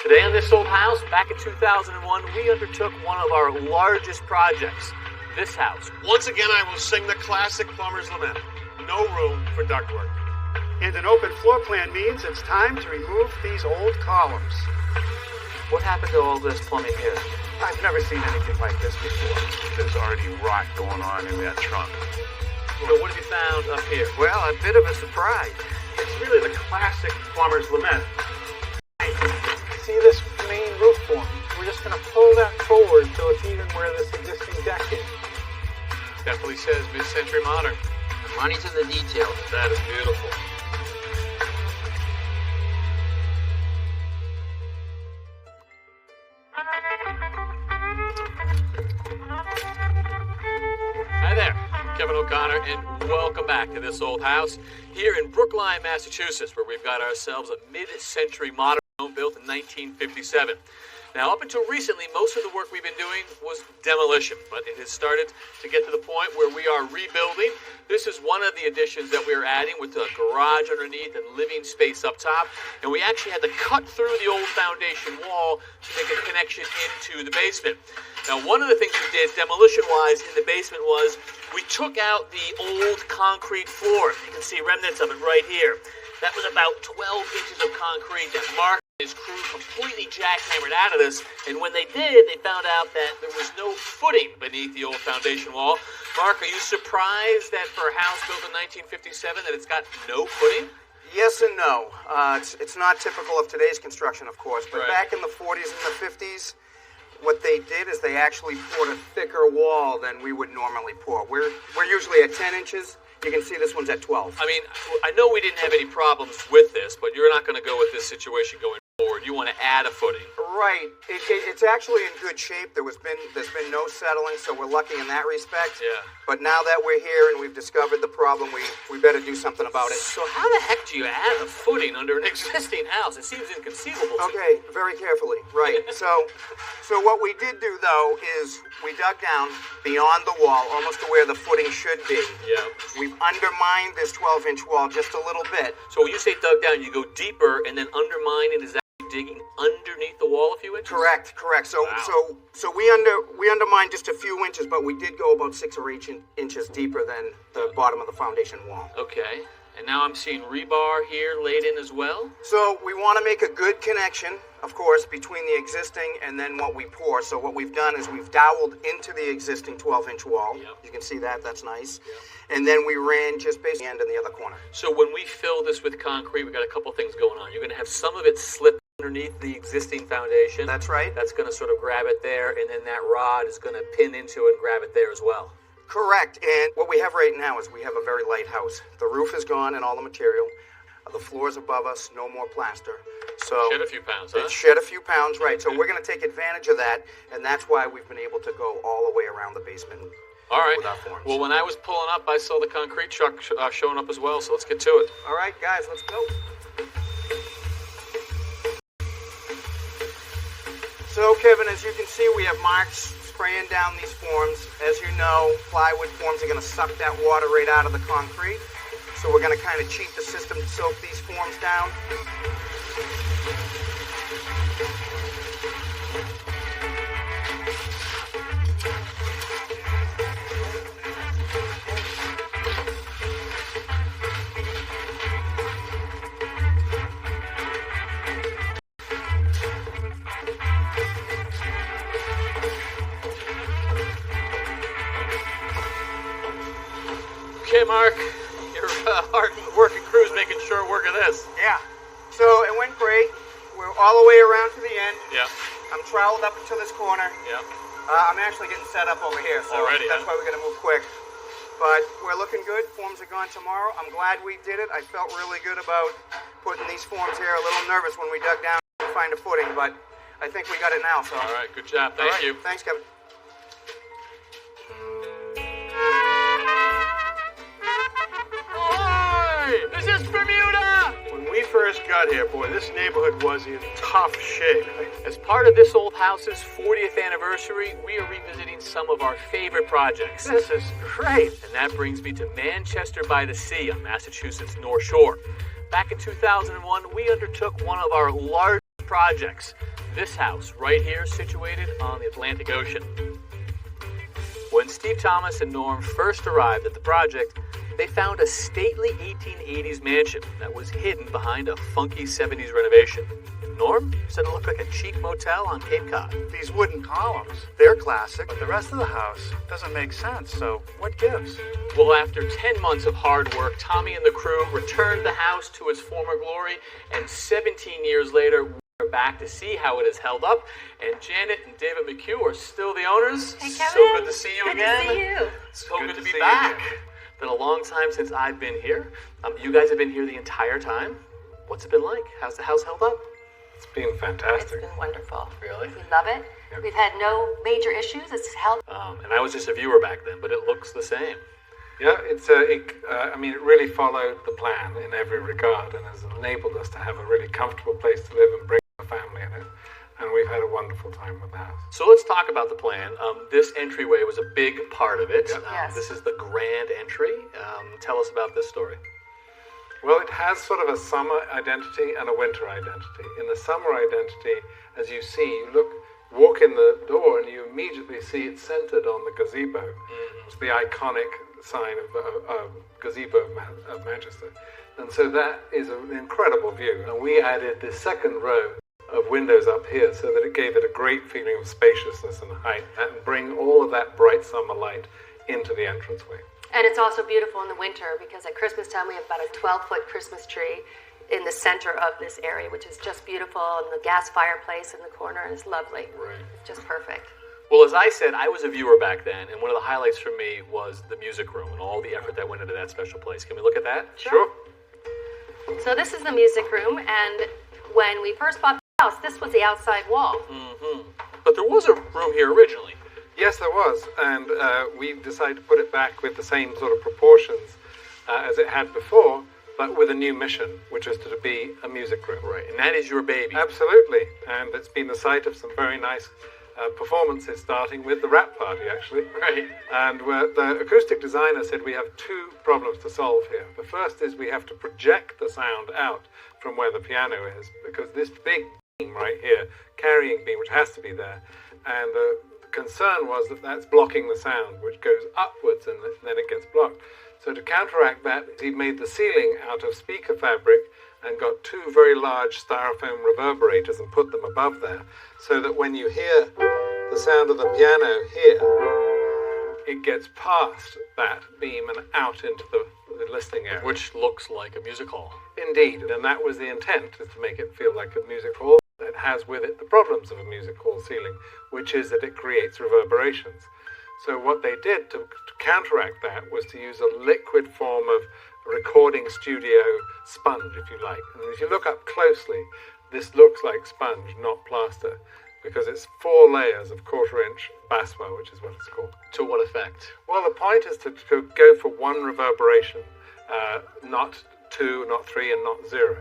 Today on This Old House, back in 2001, we undertook one of our largest projects, this house. Once again, I will sing the classic plumber's lament. No room for ductwork. And an open floor plan means it's time to remove these old columns. What happened to all this plumbing here? I've never seen anything like this before. There's already rot going on in that trunk. So what have you found up here? Well, a bit of a surprise. It's really the classic plumber's lament. See this main roof form? We're just going to pull that forward until it's even where this existing deck is. Definitely says mid-century modern. Money to the details. That is beautiful. Hi there, Kevin O'Connor, and welcome back to This Old House here in Brookline, Massachusetts, where we've got ourselves a mid-century modern home built in 1957. Now, up until recently, most of the work we've been doing was demolition, but it has started to get to the point where we are rebuilding. This is one of the additions that we're adding with a garage underneath and living space up top. And we actually had to cut through the old foundation wall to make a connection into the basement. Now, one of the things we did demolition-wise in the basement was we took out the old concrete floor. You can see remnants of it right here. That was about 12 inches of concrete that Mark and his crew completely jackhammered out of this, and when they did, they found out that there was no footing beneath the old foundation wall. Mark, are you surprised that for a house built in 1957 that it's got no footing? Yes and no. It's not typical of today's construction, of course, but Right. back in the 40s and the 50s, what they did is they actually poured a thicker wall than we would normally pour. We're usually at 10 inches. You can see this one's at 12. I mean, I know we didn't have any problems with this, but you're not going to go with this situation going forward. You want to add a footing. Right. It's actually in good shape. There's been no settling, so we're lucky in that respect. Yeah. But now that we're here and we've discovered the problem, we better do something about it. So how the heck do you add a footing under an existing house? It seems inconceivable to me. Okay, very carefully. Right. So what we did do, though, is we dug down beyond the wall, almost to where the footing should be. Yeah. We've undermined this 12-inch wall just a little bit. So when you say dug down, you go deeper and then undermine it. Is that digging underneath the wall a few inches? Correct. So Wow. so we undermined just a few inches, but we did go about 6 or 8 inches deeper than the bottom of the foundation wall. Okay. And now I'm seeing rebar here laid in as well. So we want to make a good connection, of course, between the existing and then what we pour. So what we've done is we've doweled into the existing 12-inch wall. Yep. You can see that. That's nice. And then we ran just basically the end in the other corner. So when we fill this with concrete, we've got a couple things going on. You're going to have some of it slip underneath the existing foundation. That's right. That's going to sort of grab it there, and then that rod is going to pin into it and grab it there as well. Correct. And what we have right now is we have a very light house. The roof is gone and all the material. The floor's above us, no more plaster. So Shed a few pounds, huh? it shed a few pounds, right. So we're going to take advantage of that, and that's why we've been able to go all the way around the basement. All right. With our forms. Well, when I was pulling up, I saw the concrete truck showing up as well, so let's get to it. All right, guys, let's go. So, Kevin, as you can see, we have marks spraying down these forms. As you know, plywood forms are going to suck that water right out of the concrete. So we're going to kind of cheat the system to soak these forms down. Okay, Mark, your hard-working crew's making short work of this. Yeah. So it went great. We're all the way around to the end. Yeah. I'm troweled up until this corner. Yeah. I'm actually getting set up over here, so Already, that's huh? why we're going to move quick. But we're looking good. Forms are gone tomorrow. I'm glad we did it. I felt really good about putting these forms here. A little nervous when we dug down to find a footing, but I think we got it now. So. All right, good job. All Thank right. you. Thanks, Kevin. Ahoy! This is Bermuda! When we first got here, boy, this neighborhood was in tough shape. As part of This Old House's 40th anniversary, we are revisiting some of our favorite projects. This is great. And that brings me to Manchester by the Sea on Massachusetts North Shore. Back in 2001, we undertook one of our largest projects. this house right here, situated on the Atlantic Ocean. When Steve Thomas and Norm first arrived at the project, they found a stately 1880s mansion that was hidden behind a funky 70s renovation. Norm said it looked like a cheap motel on Cape Cod. These wooden columns, they're classic, but the rest of the house doesn't make sense, so what gives? Well, after 10 months of hard work, Tommy and the crew returned the house to its former glory, and 17 years later, we're back to see how it has held up, and Janet and David McHugh are still the owners. Hey, Kevin. So good to see you Good again. to see you. So good to be see you back. again. Been a long time since I've been here. You guys have been here the entire time. What's it been like? How's the house held up? It's been It's fantastic. been wonderful. Really? We love it. We've had no major issues. It's held. And I was just a viewer back then, but it looks the same. Yeah, it really followed the plan in every regard and has enabled us to have a really comfortable place to live and bring a family in it. And we've had a wonderful time with the house. So let's talk about the plan. This entryway was a big part of it. Yes. This is the grand entry. Tell us about this story. Well, it has sort of a summer identity and a winter identity. In the summer identity, as you see, walk in the door and you immediately see it centered on the gazebo. It's the iconic sign of gazebo of Manchester. And so that is an incredible view. And we added this second row of windows up here so that it gave it a great feeling of spaciousness and height and bring all of that bright summer light into the entranceway. And it's also beautiful in the winter because at Christmas time we have about a 12-foot Christmas tree in the center of this area, which is just beautiful, and the gas fireplace in the corner is lovely. Right. It's just perfect. Well, as I said, I was a viewer back then, and one of the highlights for me was the music room and all the effort that went into that special place. Can we look at that? Sure. So this is the music room, and when we first bought the house, this was the outside wall. But there was a room here originally. Yes, there was, and we decided to put it back with the same sort of proportions as it had before, but with a new mission, which is to be a music room. Right, and that is your baby. Absolutely, and it's been the site of some very nice performances, starting with the rap party, actually. Right. And the acoustic designer said we have two problems to solve here. The first is we have to project the sound out from where the piano is, because this big beam right here, carrying beam, which has to be there, and the concern was that that's blocking the sound, which goes upwards and then it gets blocked. So to counteract that, he made the ceiling out of speaker fabric and got two very large styrofoam reverberators and put them above there, so that when you hear the sound of the piano here, it gets past that beam and out into the listening area. Which looks like a music hall. Indeed, and that was the intent, is to make it feel like a music hall. It has with it the problems of a music hall ceiling, which is that it creates reverberations. So what they did to counteract that was to use a liquid form of recording studio sponge, if you like. And if you look up closely, this looks like sponge, not plaster, because it's 4 layers of 1/4-inch basswood, which is what it's called. To what effect? Well, the point is to go for one reverberation, not 2, not 3, and not 0.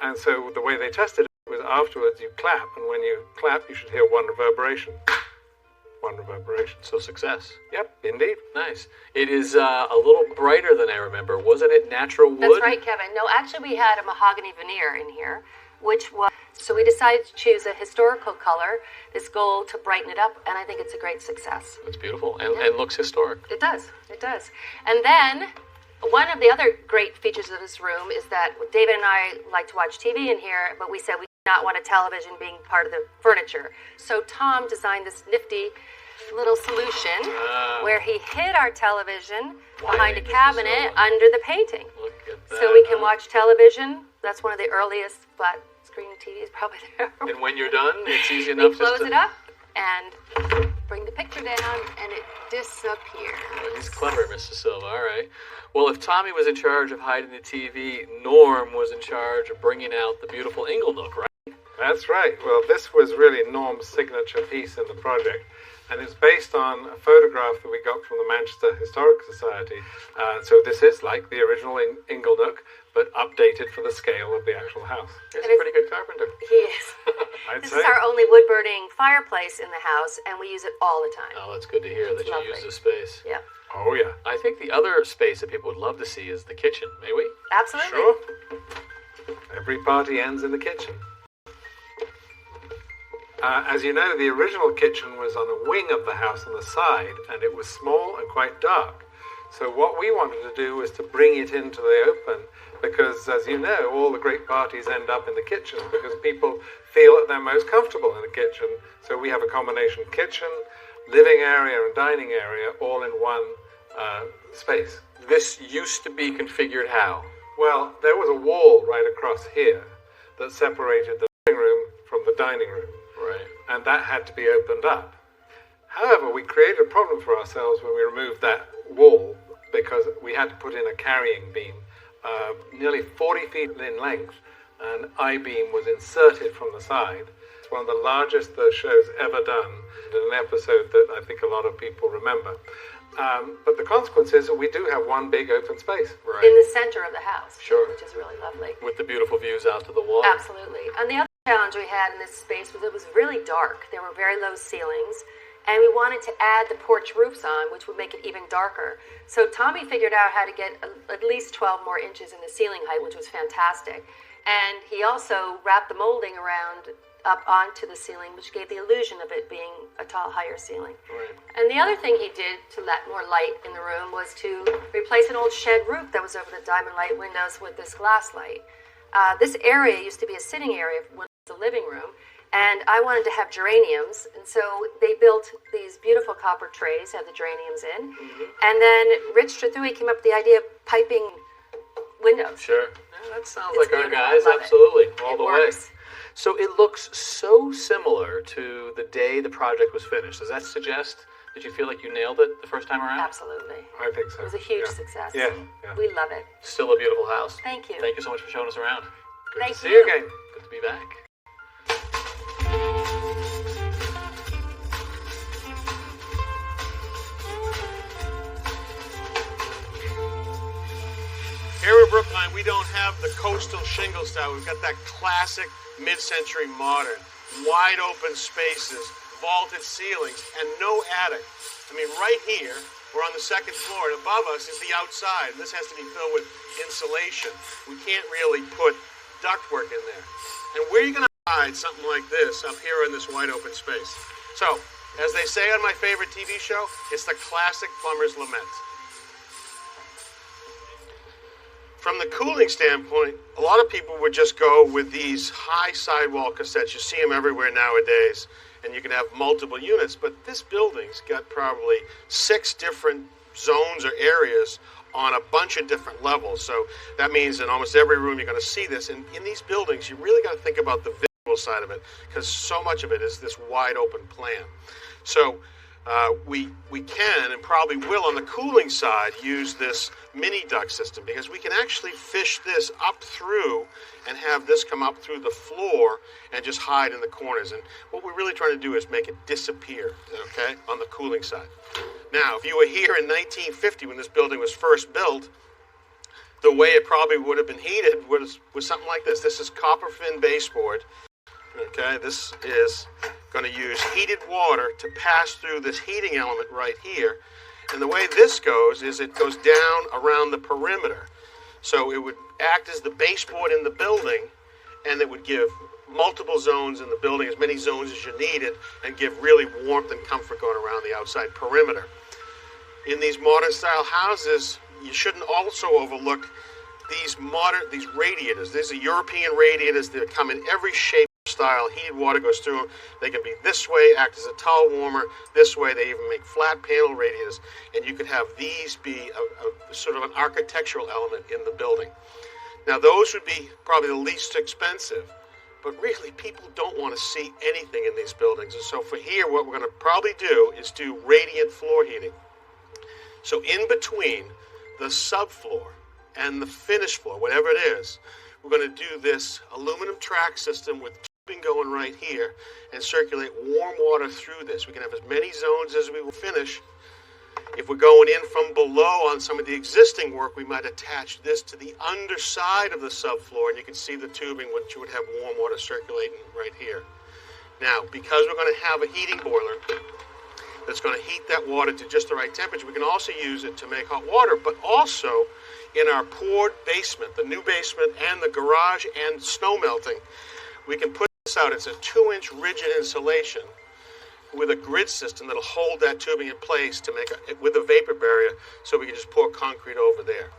And so the way they tested it was afterwards you clap, and when you clap you should hear one reverberation. One reverberation. So success. Yep, indeed. Nice. It is a little brighter than I remember. Wasn't it natural wood? That's right, Kevin. No, actually we had a mahogany veneer in here, which was, so we decided to choose a historical color, this gold, to brighten it up, and I think it's a great success. It's beautiful and looks historic. It does. And then one of the other great features of this room is that David and I like to watch TV in here, but we said we did not want a television being part of the furniture. So Tom designed this nifty little solution where he hid our television behind a cabinet under the painting. Look at that. So we can watch television. That's one of the earliest flat screen TVs probably there. And when you're done, it's easy We enough close just to... it up and bring the picture down, and it disappears. He's clever, Mr. Silva. All right. Well, if Tommy was in charge of hiding the TV, Norm was in charge of bringing out the beautiful Inglenook, right? That's right. Well, this was really Norm's signature piece in the project, and it's based on a photograph that we got from the Manchester Historic Society. So this is like the original Inglenook, but updated for the scale of the actual house. He's a pretty good carpenter. He is. I'd This say. is our only wood-burning fireplace in the house, and we use it all the time. Oh, that's good to hear that you Lovely. use the space. Yeah, Oh, yeah. I think the other space that people would love to see is the kitchen. May we? absolutely. Sure. Every party ends in the kitchen. As you know, the original kitchen was on a wing of the house on the side, and it was small and quite dark. So what we wanted to do was to bring it into the open, because, as you know, all the great parties end up in the kitchen because people feel that they're most comfortable in the kitchen. So we have a combination kitchen, living area, and dining area all in one space. This used to be configured how? Well, there was a wall right across here that separated the living room from the dining room. Right. And that had to be opened up. However, we created a problem for ourselves when we removed that wall because we had to put in a carrying beam, nearly 40 feet in length. An I-beam was inserted from the side. It's one of the largest the show's ever done, in an episode that I think a lot of people remember. But the consequence is that we do have one big open space. Right. In the center of the house, Sure. which is really lovely. With the beautiful views out to the water. Absolutely. And the other challenge we had in this space was it was really dark. There were very low ceilings, and we wanted to add the porch roofs on, which would make it even darker. So Tommy figured out how to get at least 12 more inches in the ceiling height, which was fantastic. And he also wrapped the molding around up onto the ceiling, which gave the illusion of it being a tall, higher ceiling. Right. And the other thing he did to let more light in the room was to replace an old shed roof that was over the diamond light windows with this glass light. This area used to be a sitting area when it was the living room, and I wanted to have geraniums, and so they built these beautiful copper trays, have the geraniums in, and then Rich Trathui came up with the idea of piping windows. Sure. Yeah, that sounds It's like our beautiful. I guys, love it. absolutely, all It the works. way. So it looks so similar to the day the project was finished. Does that suggest that you feel like you nailed it the first time around? Absolutely. I think so. It was a huge Yeah. success. Yeah. We love it. Still a beautiful house. Thank you. Thank you so much for showing us around. Good Thank to see you. you again. Good to be back. Here in Brookline, we don't have the coastal shingle style. We've got that classic mid-century modern, wide open spaces, vaulted ceilings, and no attic. I mean, right here, we're on the second floor, and above us is the outside. This has to be filled with insulation. We can't really put ductwork in there. And where are you going to hide something like this up here in this wide open space? So, as they say on my favorite TV show, it's the classic plumber's lament. From the cooling standpoint, a lot of people would just go with these high sidewall cassettes. You see them everywhere nowadays, and you can have multiple units. But this building's got probably 6 different zones or areas on a bunch of different levels. So that means in almost every room you're going to see this. And in these buildings, you really got to think about the visual side of it, because so much of it is this wide open plan. So we can and probably will on the cooling side use this mini duct system, because we can actually fish this up through and have this come up through the floor and just hide in the corners. And what we're really trying to do is make it disappear, okay, on the cooling side. Now, if you were here in 1950 when this building was first built, the way it probably would have been heated was something like this. This is copper fin baseboard. Okay, this is going to use heated water to pass through this heating element right here. And the way this goes is it goes down around the perimeter. So it would act as the baseboard in the building, and it would give multiple zones in the building, as many zones as you needed, and give really warmth and comfort going around the outside perimeter. In these modern style houses, you shouldn't also overlook these radiators. These are European radiators that come in every shape, style. Heated water goes through them. They can be this way, act as a towel warmer. This way, they even make flat panel radiators, and you could have these be a sort of an architectural element in the building. Now, those would be probably the least expensive, but really, people don't want to see anything in these buildings. And so for here, what we're going to probably do is do radiant floor heating. So in between the subfloor and the finished floor, whatever it is, we're going to do this aluminum track system with tubing going right here and circulate warm water through this. We can have as many zones as we will finish. If we're going in from below on some of the existing work, we might attach this to the underside of the subfloor, and you can see the tubing, which would have warm water circulating right here. Now, because we're going to have a heating boiler that's going to heat that water to just the right temperature, we can also use it to make hot water, but also in our poured basement, the new basement and the garage and snow melting, we can put this this out. It's a 2-inch rigid insulation with a grid system that'll hold that tubing in place to make with a vapor barrier, so we can just pour concrete over there.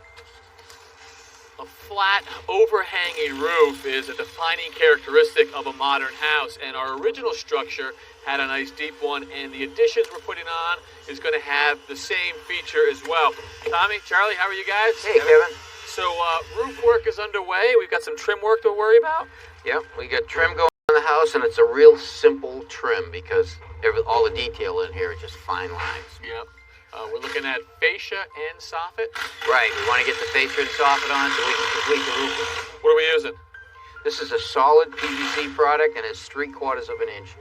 A flat, overhanging roof is a defining characteristic of a modern house, and our original structure had a nice deep one, and the additions we're putting on is going to have the same feature as well. Tommy, Charlie, how are you guys? Hey, Kevin. So roof work is underway. We've got some trim work to worry about. Yep, we got trim going on the house, and it's a real simple trim because all the detail in here is just fine lines. Yep. We're looking at fascia and soffit. Right, we want to get the fascia and soffit on so we can complete the roof. What are we using? This is a solid PVC product, and it's 3/4 of an inch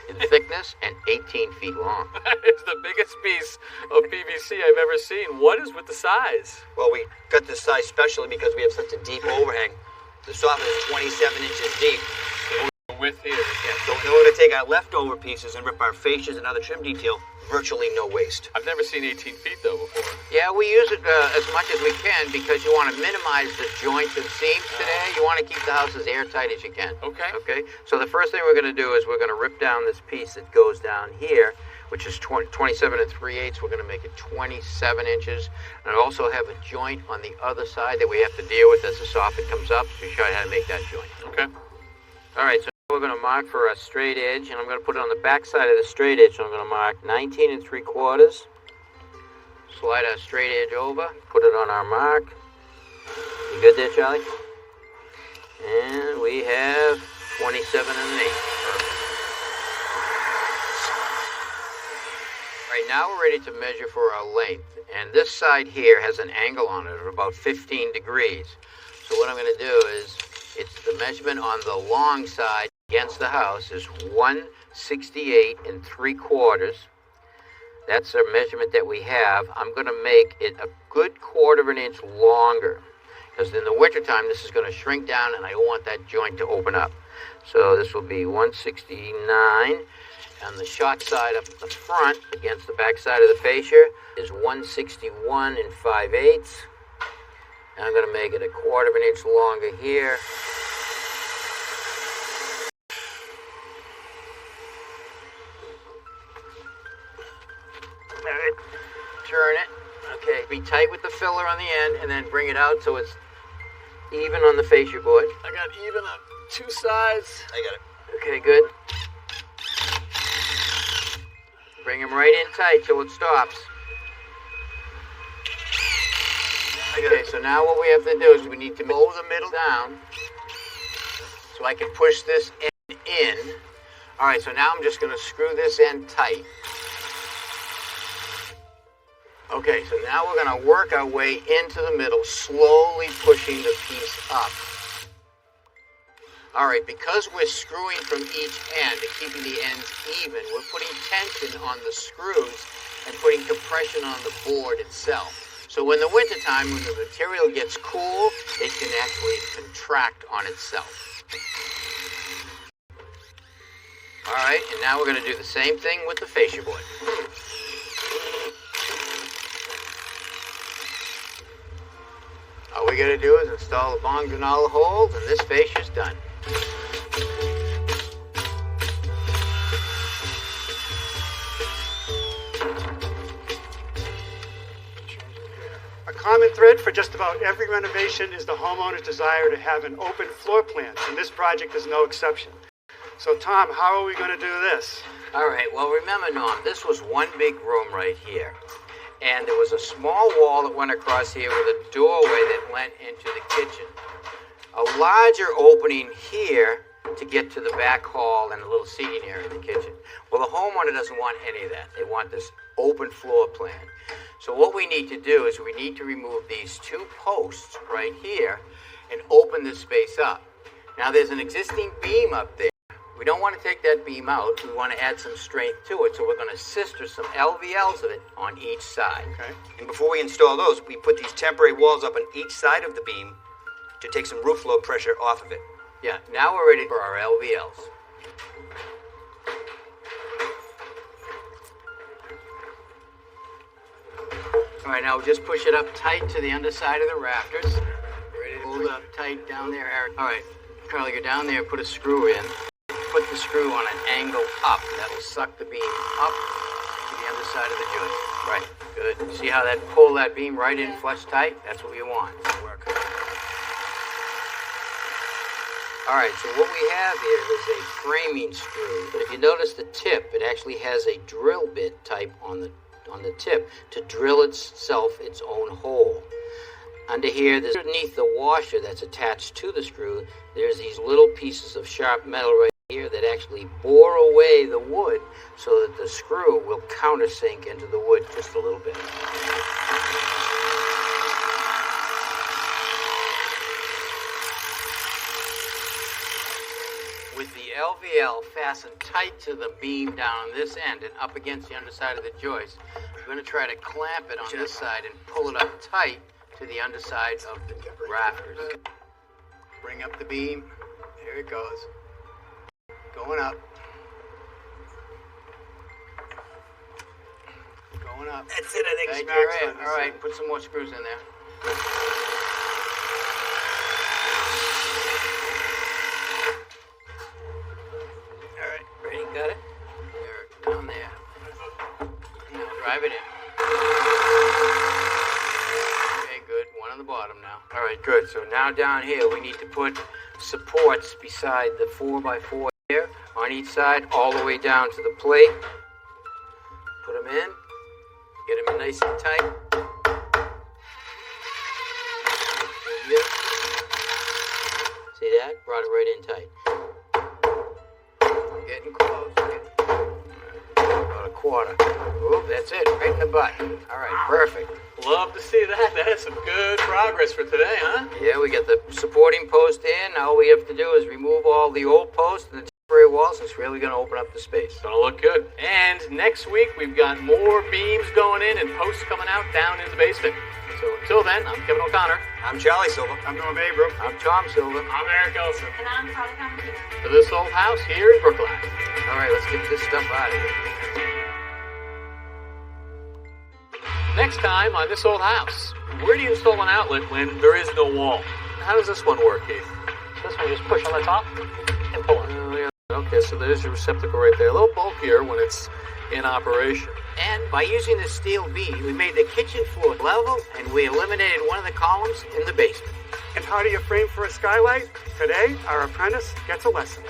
in thickness and 18 feet long. It's the biggest piece of PVC I've ever seen. What is with the size? Well, we got this size specially because we have such a deep overhang. The soffit is 27 inches deep. With here. Yeah, so in order to take our leftover pieces and rip our fascias and other trim detail, virtually no waste. I've never seen 18 feet though before. Yeah, we use it as much as we can because you want to minimize the joints and seams today. You want to keep the house as airtight as you can. Okay. Okay, so the first thing we're going to do is we're going to rip down this piece that goes down here, which is 27 3/8. We're going to make it 27 inches. And I also have a joint on the other side that we have to deal with as the soffit comes up. So we show you how to make that joint. Okay. All right, so we're going to mark for a straight edge, and I'm going to put it on the back side of the straight edge. So I'm going to mark 19 3/4. Slide our straight edge over, put it on our mark. You good there, Charlie? And we have 27 1/8. Right now we're ready to measure for our length, and this side here has an angle on it of about 15 degrees. So what I'm going to do is, it's the measurement on the long side against the house is 168 3/4. That's the measurement that we have. I'm going to make it a good 1/4 inch longer because in the wintertime this is going to shrink down and I don't want that joint to open up. So this will be 169. On the short side up at the front against the back side of the fascia is 161 5/8. And I'm going to make it a 1/4 inch longer here. All right, turn it. Okay, be tight with the filler on the end and then bring it out so it's even on the fascia board. I got even on two sides. I got it. Okay, good. Bring them right in tight till it stops. Okay, so now what we have to do is we need to mow the middle down so I can push this end in. All right, so now I'm just going to screw this end tight. Okay, so now we're going to work our way into the middle, slowly pushing the piece up. All right, because we're screwing from each end and keeping the ends even, we're putting tension on the screws and putting compression on the board itself. So in the wintertime, when the material gets cool, it can actually contract on itself. All right, and now we're going to do the same thing with the fascia board. All we got to do is install the bongs in all the holes, and this fascia's done. A common thread for just about every renovation is the homeowner's desire to have an open floor plan, and this project is no exception. So Tom, how are we going to do this? All right, well remember, Norm, this was one big room right here. And there was a small wall that went across here with a doorway that went into the kitchen. A larger opening here to get to the back hall and a little seating area in the kitchen. Well, the homeowner doesn't want any of that. They want this open floor plan. So what we need to do is we need to remove these two posts right here and open this space up. Now there's an existing beam up there. We don't want to take that beam out. We want to add some strength to it. So we're going to sister some LVLs of it on each side. Okay. And before we install those, we put these temporary walls up on each side of the beam to take some roof load pressure off of it. Yeah, now we're ready for our LVLs. All right, now just push it up tight to the underside of the rafters. Ready to hold it up tight down there, Eric. All right, Carly, go down there and put a screw in. the screw on an angle up. That will suck the beam up to the underside of the joint. Right, good. See how that pull that beam right in flush tight? That's what we want. Work. All right, so what we have here is a framing screw. But if you notice the tip, it actually has a drill bit type on the tip to drill itself its own hole. Under here, underneath the washer that's attached to the screw, there's these little pieces of sharp metal right here that actually bore away the wood so that the screw will countersink into the wood just a little bit. With the LVL fastened tight to the beam down on this end and up against the underside of the joist, we're going to try to clamp it on this side and pull it up tight to the underside of the rafters. Bring up the beam. There it goes. Going up. Going up. That's it, I think. Thank you. All right, put some more screws in there. All right, ready? Got it? There, down there. Now drive it in. Okay, good. One on the bottom now. All right, good. So now down here, we need to put supports beside the 4x4 here on each side, all the way down to the plate. Put them in. Get them in nice and tight. Yeah. See that? Brought it right in tight. Getting close. About a quarter. Oop, that's it. Right in the butt. All right, perfect. Love to see that. That is some good progress for today, huh? Yeah, we got the supporting post in. All we have to do is remove all the old posts and the temporary walls. It's really going to open up the space. It's going to look good. And next week, we've got more beams going in and posts coming out down in the basement. So until then, I'm Kevin O'Connor. I'm Charlie Silva. I'm Norm Abram. I'm Tom Silva. I'm Eric Elson. And I'm Carly Campbell. For this old house here in Brookline. All right, let's get this stuff out of here. Next time on This Old House, where do you install an outlet when there is no wall? How does this one work, Keith? This one, just push on the top and pull it. Oh, yeah. Okay, so there's your receptacle right there. A little bulkier when it's in operation. And by using the steel beam, we made the kitchen floor level, and we eliminated one of the columns in the basement. And how do you frame for a skylight? Today, our apprentice gets a lesson.